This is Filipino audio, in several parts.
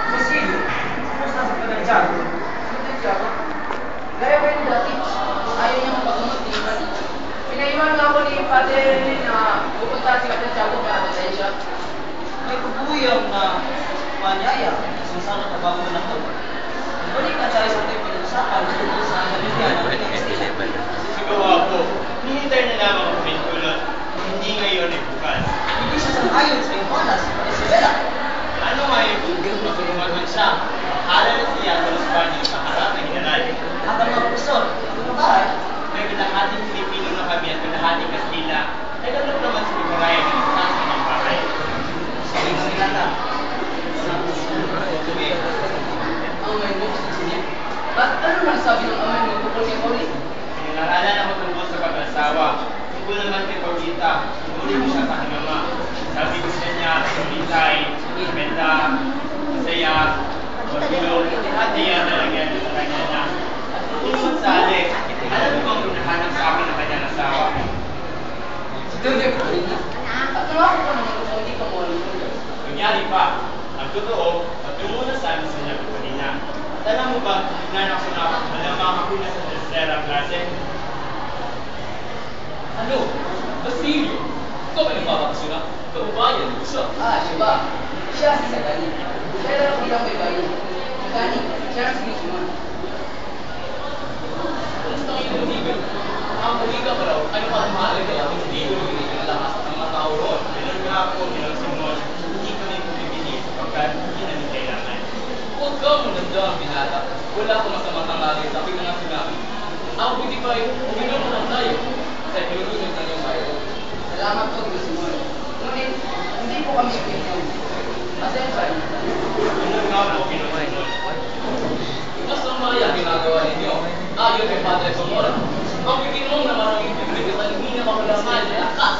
Basilio, kumusta sa Tiago? Sino Tiago? Gaya ba yung dati? Ayaw niya mapagamot ni Ivan. Pinaiwan nga ako ni Father na pupunta si Father Tiago para patayin siya. May pagbuyaw na manyaya kung saan natabago na ako. Balik na tayo sa ating pinag-usapan tungkol sa Galilean ng Pinag-Estila. Sigawa po, hinihintay na lamang kami tulad, hindi ngayon ay bukas. Hindi siya sang-ayon sa Ivanas at Isabela. Ano nga yung tutulungan siya? Akala na siya sa Los Baños sa harap ng general. At ang mga profesor, ito bahay, May kalahating Pilipino na kami at kalahating Kastila. Nagalap naman sa Bimarayan ng isang kanyang bahay. sabi ng Ilata. Amay mo, niya. At ano man sabi ng amay mo tungkol kay Pauline? Pinangaralan ako tungkol sa pag-asawa. Tungkol naman kay Paulita, tungkol ko siya sa aking ama. Sabi ko sa niya, Paulita ay maganda, masaya, magulo, at niya nalagyan sa kanya na. At tungkol naman sa Alex, alam mo bang hinahanap sa akin ang kanyang asawa? Si Joseph Pauline na. At nangako ko naman kung hindi ka mo alam ko. Kunyari pa, ang totoo, patungo na sa amin sa niya kanina. At alam mo ba, hinanak ko na malamang ako na sa tercera klase? Ano? Basilio? Ikaw ba nagbabakasyon na? Kaubayan mo siya. Ah, siya ba? Siya si Sagani. Siya lang bilang may bayan. Sagani, siya ang sinusuman. Kumusta ang iyong kaibigan? Ang kuliga pa raw, ano pa ang mahalaga at hindi ko rin lakas ng mga tao roon. Ganun nga ako, Ginong Simon, hindi kami pumipili sapagkat hindi namin kailangan. Huwag ka maganda ang binata. Wala akong masamang tangalit sa aking mga sinabi. Ang buti pa ay uminom naman tayo sa pinulusog ng iyong bayan. Salamat po, Tito Simon. Ngunit, hindi po kami opinion. Pasensya niyo. Ganun nga po, Ginong Simon. Mas mamaya ginagawa ninyo. Ayon kay Padre Sonora. Ang pikinom na maraming bibigit at hindi na mawalaman na lakas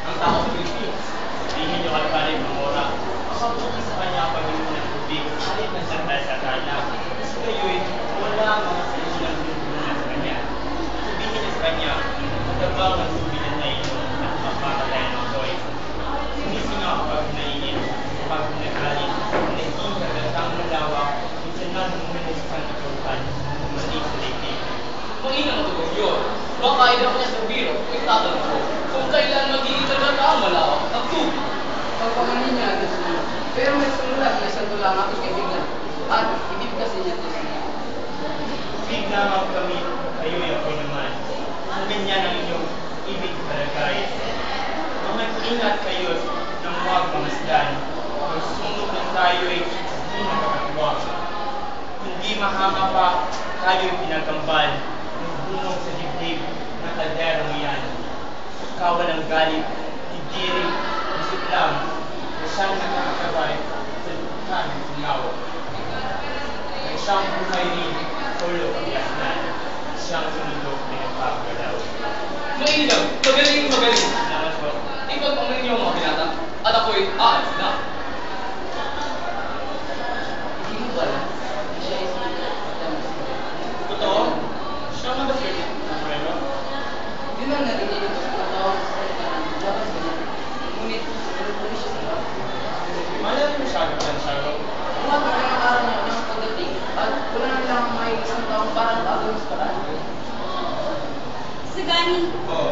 ang tao sa Pilipinas. Sabihin niyo kay Padre Mamora, mapabuti sa kanya ang Panginoon ng tubig, halit ng sandal sa kanya. Kasi kayo'y wala ang mga sinusunang tinutulungan sa kanya. Sabihin niyo sa kanya, matabang ang subilan na inyo at mapapatayan ng apoy. Sumisingaw kapag nainit, kapag nagalit, naging kagatang malawak, minsan nga numumunod sa kantituhan, mali sa daigdig. Manginang tulog yun. Baka ilang niya sa biro, itatanong ko kung kailan magiging talaga ang malawak at tubig. Pagpamanin niya, Tito Simon. Pero may sumulat na santo lang aking kaibigan. At ibibigkasin niya, Tito Simon. Big lamang kami, kayo'y ako naman. Ang ganyan ang inyong ibig palagay. Mag-ingat kayo ng huwag mamasdan. Magsunog ng tayo'y hindi nakakatuwag. Hindi mahama pa, tayo'y pinagkambal. Nagbunong sa dibdib ng kalderong iyan. Kawan ng galit, hindi rin isiplam na siyang nakakabay sa dukha ng singaw. May siyang buhay rin, ulo ang yasnan. Siyang sunundok pinagpapagalaw. Mainam, magaling, magaling. Salamat po. Ipagpamanin niyo ang mga binata at ako'y aalis na. Hindi mo ba alam? Siya ay si Damas. Totoo? Siya nga ba sir? Bueno, Yun ang narinig ko sa katawang sa salita ng laban sa niya. Ngunit, nalupulis siya sa laban. malay mo siya ng Shadow. Kung nga kung ang araw niya ng pagdating, at wala na lang may isang taong parang agaw sa paraan. Sagani, Oo.